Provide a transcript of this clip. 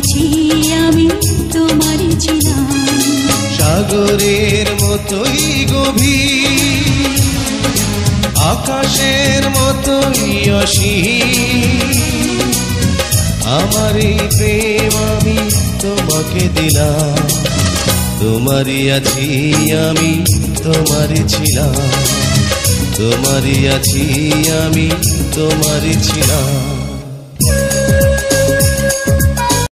আছি আমি তোমারই ছিলাম। সাগরের মতোই গভীর, আকাশের মতোই অসীম, আমার এই প্রেম আমি তোমাকে দিলাম। তোমারই আছি আমি তোমারই ছিলাম, তোমারই আছি আমি তোমারই ছিলাম।